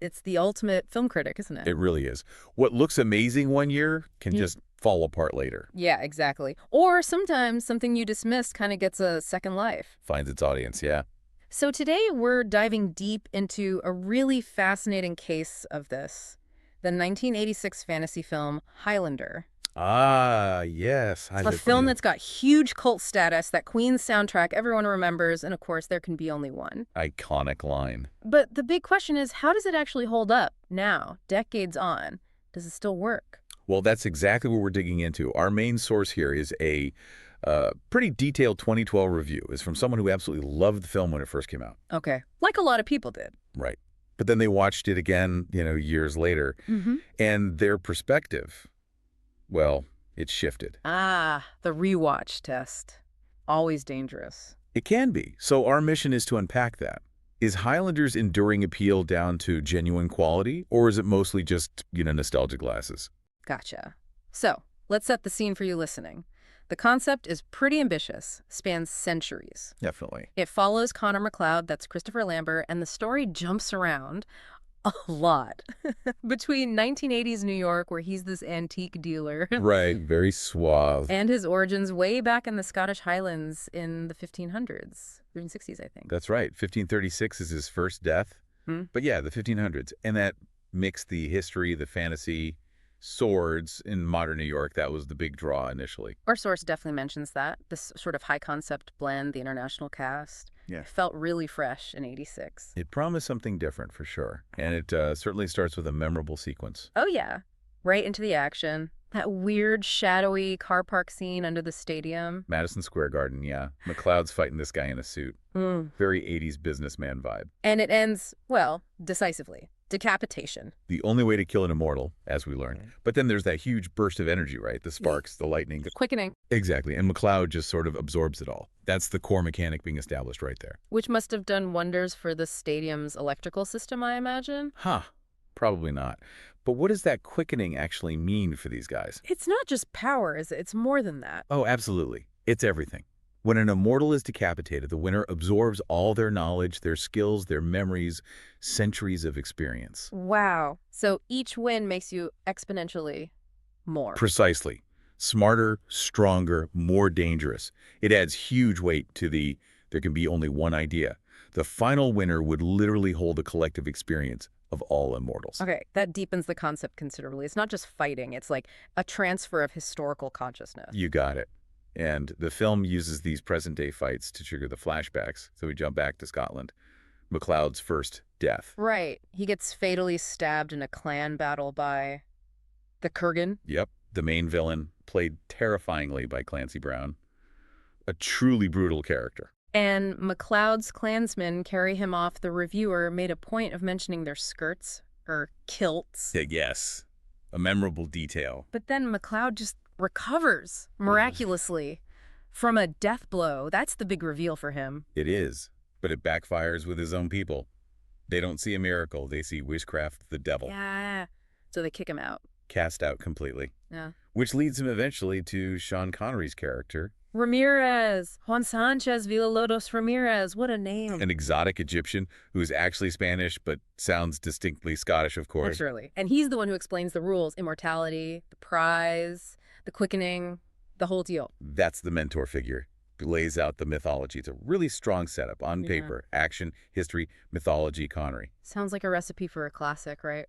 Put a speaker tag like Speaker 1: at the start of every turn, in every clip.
Speaker 1: It's the ultimate film critic, isn't it?
Speaker 2: It really is. What looks amazing one year can just fall apart later.
Speaker 1: Yeah, exactly. Or sometimes something you dismissed kind of gets a second life.
Speaker 2: Finds its audience, yeah.
Speaker 1: So today we're diving deep into a really fascinating case of this. The 1986 fantasy film Highlander.
Speaker 2: Ah, yes.
Speaker 1: A film that's got huge cult status, that Queen's soundtrack everyone remembers, and of course there can be only one.
Speaker 2: Iconic line.
Speaker 1: But the big question is, how does it actually hold up now, decades on? Does it still work?
Speaker 2: Well, that's exactly what we're digging into. Our main source here is a pretty detailed 2012 review. It's from someone who absolutely loved the film when it first came out.
Speaker 1: Okay. Like a lot of people did.
Speaker 2: Right. But then they watched it again, years later, and their perspective, well, it shifted.
Speaker 1: Ah, the rewatch test. Always dangerous.
Speaker 2: It can be. So our mission is to unpack that. Is Highlander's enduring appeal down to genuine quality, or is it mostly just, nostalgia glasses?
Speaker 1: Gotcha. So, let's set the scene for you listening. The concept is pretty ambitious, spans centuries.
Speaker 2: Definitely.
Speaker 1: It follows Connor MacLeod, that's Christopher Lambert, and the story jumps around a lot. Between 1980s New York, where he's this antique dealer.
Speaker 2: Right, very suave.
Speaker 1: And his origins way back in the Scottish Highlands in the 1500s, 1560s, I think.
Speaker 2: That's right. 1536 is his first death. But yeah, the 1500s. And that mixed the history, the fantasy, swords in modern New York. That was the big draw initially.
Speaker 1: Our source definitely mentions that. This sort of high concept blend, the international cast.
Speaker 2: Yeah.
Speaker 1: Felt really fresh in 86.
Speaker 2: It promised something different for sure. And it certainly starts with a memorable sequence.
Speaker 1: Oh, yeah. Right into the action. That weird, shadowy car park scene under the stadium.
Speaker 2: Madison Square Garden, yeah. MacLeod's fighting this guy in a suit. Very 80s businessman vibe.
Speaker 1: And it ends, well, decisively. Decapitation.
Speaker 2: The only way to kill an immortal, as we learned. But then there's that huge burst of energy, right? The sparks, the lightning.
Speaker 1: The quickening.
Speaker 2: Exactly. And MacLeod just sort of absorbs it all. That's the core mechanic being established right there.
Speaker 1: Which must have done wonders for the stadium's electrical system, I imagine.
Speaker 2: Probably not. But what does that quickening actually mean for these guys?
Speaker 1: It's not just power, is it? It's more than that.
Speaker 2: Oh, absolutely. It's everything. When an immortal is decapitated, the winner absorbs all their knowledge, their skills, their memories, centuries of experience.
Speaker 1: Wow. So each win makes you exponentially more.
Speaker 2: Precisely. Smarter, stronger, more dangerous. It adds huge weight to there can be only one idea. The final winner would literally hold a collective experience of all immortals.
Speaker 1: Okay, that deepens the concept considerably. It's not just fighting. It's like a transfer of historical consciousness.
Speaker 2: You got it. And the film uses these present-day fights to trigger the flashbacks. So we jump back to Scotland. MacLeod's first death.
Speaker 1: Right. He gets fatally stabbed in a clan battle by the Kurgan.
Speaker 2: Yep. The main villain, played terrifyingly by Clancy Brown. A truly brutal character.
Speaker 1: And MacLeod's clansmen carry him off. The reviewer made a point of mentioning their skirts, or kilts.
Speaker 2: Yes. A memorable detail.
Speaker 1: But then MacLeod just recovers miraculously from a death blow. That's the big reveal for him.
Speaker 2: It is, but it backfires with his own people. They don't see a miracle. They see witchcraft, the devil.
Speaker 1: Yeah. So they kick him out.
Speaker 2: Cast out completely.
Speaker 1: Yeah.
Speaker 2: Which leads him eventually to Sean Connery's character.
Speaker 1: Ramirez. Juan Sanchez Villa-Lobos Ramirez. What a name.
Speaker 2: An exotic Egyptian who's actually Spanish but sounds distinctly Scottish, of course.
Speaker 1: Naturally. And he's the one who explains the rules. Immortality, the prize, the quickening, the whole deal.
Speaker 2: That's the mentor figure. He lays out the mythology. It's a really strong setup on paper. Action, history, mythology, Connery.
Speaker 1: Sounds like a recipe for a classic, right?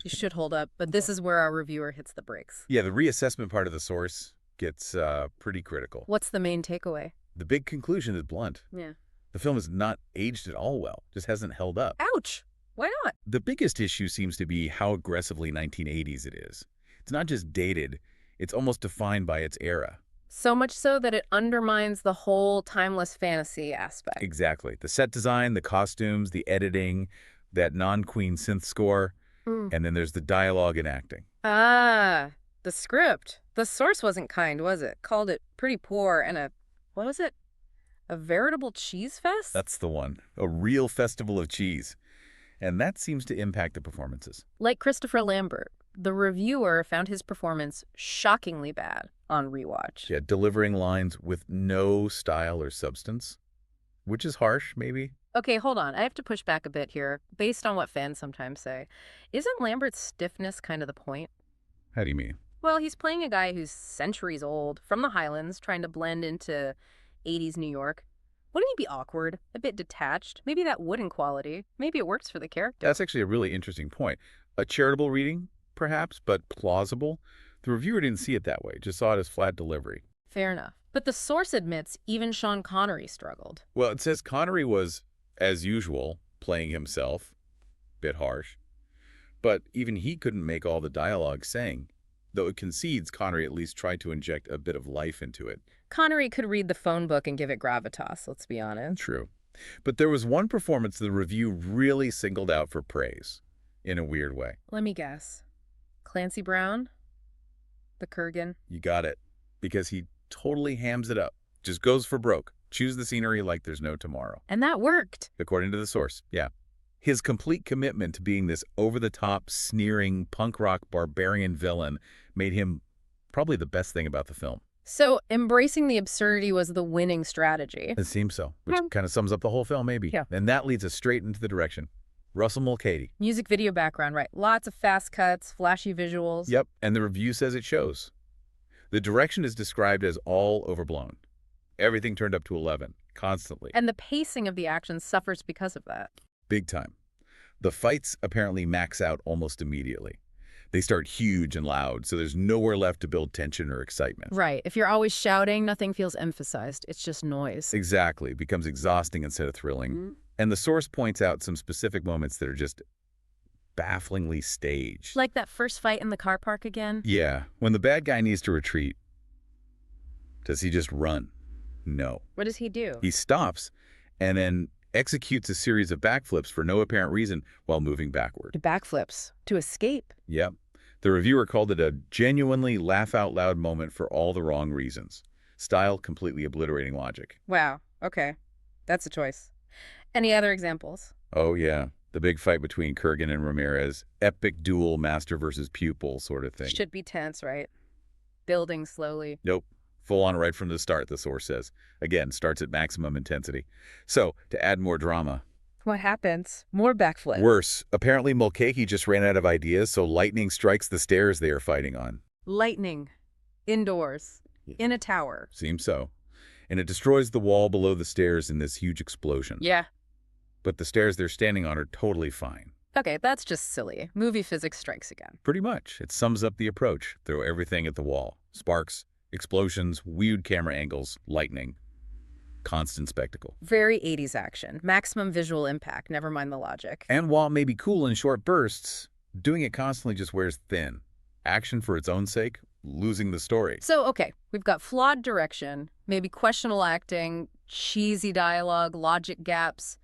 Speaker 1: You should hold up. But this is where our reviewer hits the brakes.
Speaker 2: Yeah, the reassessment part of the source gets pretty critical.
Speaker 1: What's the main takeaway?
Speaker 2: The big conclusion is blunt.
Speaker 1: Yeah.
Speaker 2: The film is not aged at all well. Just hasn't held up.
Speaker 1: Ouch! Why not?
Speaker 2: The biggest issue seems to be how aggressively 1980s it is. It's not just dated. It's almost defined by its era.
Speaker 1: So much so that it undermines the whole timeless fantasy aspect.
Speaker 2: Exactly. The set design, the costumes, the editing, that non-Queen synth score, and then there's the dialogue and acting.
Speaker 1: Ah, the script. The source wasn't kind, was it? Called it pretty poor and what was it? A veritable cheese fest?
Speaker 2: That's the one. A real festival of cheese. And that seems to impact the performances.
Speaker 1: Like Christopher Lambert, the reviewer found his performance shockingly bad on rewatch.
Speaker 2: Yeah, delivering lines with no style or substance, which is harsh, maybe.
Speaker 1: Okay, hold on. I have to push back a bit here, based on what fans sometimes say. Isn't Lambert's stiffness kind of the point?
Speaker 2: How do you mean?
Speaker 1: Well, he's playing a guy who's centuries old, from the Highlands, trying to blend into 80s New York. Wouldn't he be awkward, a bit detached? Maybe that wooden quality. Maybe it works for the character.
Speaker 2: That's actually a really interesting point. A charitable reading, perhaps, but plausible. The reviewer didn't see it that way, just saw it as flat delivery.
Speaker 1: Fair enough. But the source admits even Sean Connery struggled.
Speaker 2: Well, it says Connery was, as usual, playing himself. Bit harsh. But even he couldn't make all the dialogue saying, though it concedes Connery at least tried to inject a bit of life into it.
Speaker 1: Connery could read the phone book and give it gravitas, let's be honest.
Speaker 2: True. But there was one performance the review really singled out for praise, in a weird way.
Speaker 1: Let me guess. Clancy Brown? The Kurgan?
Speaker 2: You got it. Because he totally hams it up. Just goes for broke. Choose the scenery like there's no tomorrow.
Speaker 1: And that worked.
Speaker 2: According to the source, yeah. His complete commitment to being this over-the-top, sneering, punk rock barbarian villain made him probably the best thing about the film.
Speaker 1: So embracing the absurdity was the winning strategy.
Speaker 2: It seems so, which kind of sums up the whole film, maybe.
Speaker 1: Yeah.
Speaker 2: And that leads us straight into the direction. Russell McArthur.
Speaker 1: Music video background, right. Lots of fast cuts, flashy visuals.
Speaker 2: Yep, and the review says it shows. The direction is described as all overblown. Everything turned up to 11, constantly.
Speaker 1: And the pacing of the action suffers because of that.
Speaker 2: Big time. The fights apparently max out almost immediately. They start huge and loud, so there's nowhere left to build tension or excitement.
Speaker 1: Right. If you're always shouting, nothing feels emphasized. It's just noise.
Speaker 2: Exactly. It becomes exhausting instead of thrilling.
Speaker 1: Mm-hmm.
Speaker 2: And the source points out some specific moments that are just bafflingly staged.
Speaker 1: Like that first fight in the car park again?
Speaker 2: Yeah. When the bad guy needs to retreat, does he just run? No.
Speaker 1: What does he do?
Speaker 2: He stops and then executes a series of backflips for no apparent reason while moving backward.
Speaker 1: To backflips. To escape.
Speaker 2: Yep. The reviewer called it a genuinely laugh-out-loud moment for all the wrong reasons. Style completely obliterating logic.
Speaker 1: Wow. Okay. That's a choice. Any other examples?
Speaker 2: Oh, yeah. The big fight between Kurgan and Ramirez. Epic duel, master versus pupil sort of thing.
Speaker 1: Should be tense, right? Building slowly.
Speaker 2: Nope. Full on right from the start, the source says. Again, starts at maximum intensity. So, to add more drama.
Speaker 1: What happens? More backflips.
Speaker 2: Worse. Apparently, Mulcahy just ran out of ideas, so lightning strikes the stairs they are fighting on.
Speaker 1: Lightning. Indoors. In a tower.
Speaker 2: Seems so. And it destroys the wall below the stairs in this huge explosion.
Speaker 1: Yeah.
Speaker 2: But the stairs they're standing on are totally fine.
Speaker 1: Okay, that's just silly. Movie physics strikes again.
Speaker 2: Pretty much. It sums up the approach. Throw everything at the wall. Sparks, explosions, weird camera angles, lightning. Constant spectacle.
Speaker 1: Very 80s action. Maximum visual impact, never mind the logic.
Speaker 2: And while it may be cool in short bursts, doing it constantly just wears thin. Action for its own sake, losing the story.
Speaker 1: So, okay, we've got flawed direction, maybe questionable acting, cheesy dialogue, logic gaps,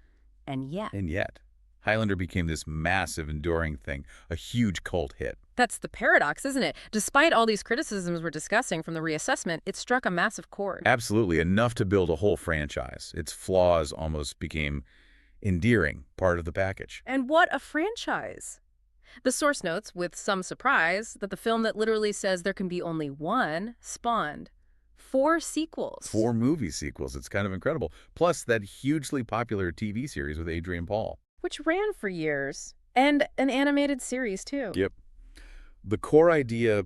Speaker 1: and yet,
Speaker 2: Highlander became this massive, enduring thing, a huge cult hit.
Speaker 1: That's the paradox, isn't it? Despite all these criticisms we're discussing from the reassessment, it struck a massive chord.
Speaker 2: Absolutely, enough to build a whole franchise. Its flaws almost became endearing, part of the package.
Speaker 1: And what a franchise! The source notes, with some surprise, that the film that literally says there can be only one spawned 4 sequels.
Speaker 2: 4 movie sequels. It's kind of incredible. Plus that hugely popular TV series with Adrian Paul.
Speaker 1: Which ran for years. And an animated series, too.
Speaker 2: Yep. The core idea,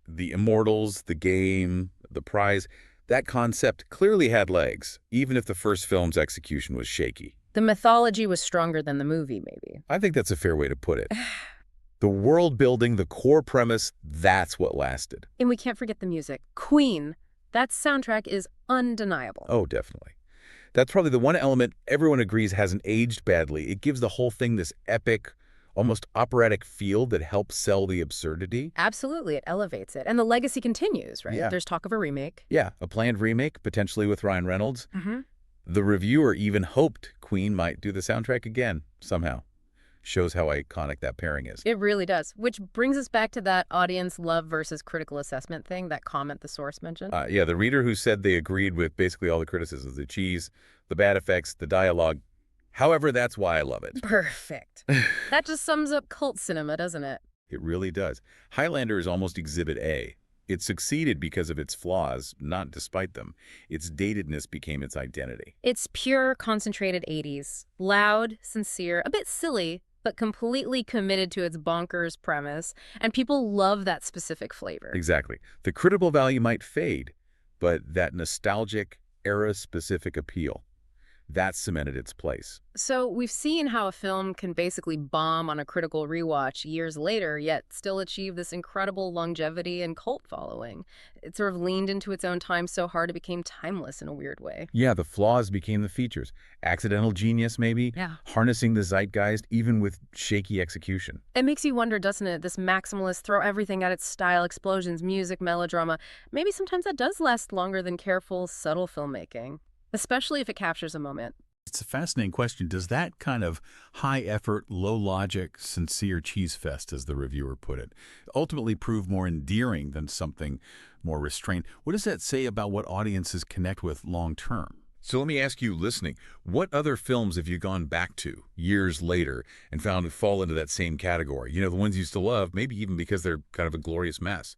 Speaker 2: the immortals, the game, the prize, that concept clearly had legs, even if the first film's execution was shaky.
Speaker 1: The mythology was stronger than the movie, maybe.
Speaker 2: I think that's a fair way to put it. The world building, the core premise, that's what lasted.
Speaker 1: And we can't forget the music. Queen. That soundtrack is undeniable.
Speaker 2: Oh, definitely. That's probably the one element everyone agrees hasn't aged badly. It gives the whole thing this epic, almost operatic feel that helps sell the absurdity.
Speaker 1: Absolutely. It elevates it. And the legacy continues, right?
Speaker 2: Yeah.
Speaker 1: There's talk of a remake.
Speaker 2: Yeah, a planned remake, potentially with Ryan Reynolds.
Speaker 1: Mm-hmm.
Speaker 2: The reviewer even hoped Queen might do the soundtrack again, somehow. Shows how iconic that pairing is.
Speaker 1: It really does. Which brings us back to that audience love versus critical assessment thing, that comment the source mentioned.
Speaker 2: Yeah, the reader who said they agreed with basically all the criticisms, the cheese, the bad effects, the dialogue. However, that's why I love it.
Speaker 1: Perfect. That just sums up cult cinema, doesn't it?
Speaker 2: It really does. Highlander is almost Exhibit A. It succeeded because of its flaws, not despite them. Its datedness became its identity.
Speaker 1: It's pure, concentrated 80s. Loud, sincere, a bit silly, but completely committed to its bonkers premise, and people love that specific flavor.
Speaker 2: Exactly. The critical value might fade, but that nostalgic, era-specific appeal, that cemented its place.
Speaker 1: So we've seen how a film can basically bomb on a critical rewatch years later, yet still achieve this incredible longevity and cult following. It sort of leaned into its own time so hard it became timeless in a weird way.
Speaker 2: Yeah, the flaws became the features. Accidental genius, maybe?
Speaker 1: Yeah.
Speaker 2: Harnessing the zeitgeist, even with shaky execution.
Speaker 1: It makes you wonder, doesn't it? This maximalist throw everything at its style, explosions, music, melodrama. Maybe sometimes that does last longer than careful, subtle filmmaking, especially if it captures a moment.
Speaker 3: It's a fascinating question. Does that kind of high-effort, low-logic, sincere cheese fest, as the reviewer put it, ultimately prove more endearing than something more restrained? What does that say about what audiences connect with long-term?
Speaker 2: So let me ask you, listening, what other films have you gone back to years later and found to fall into that same category? You know, the ones you still love, maybe even because they're kind of a glorious mess.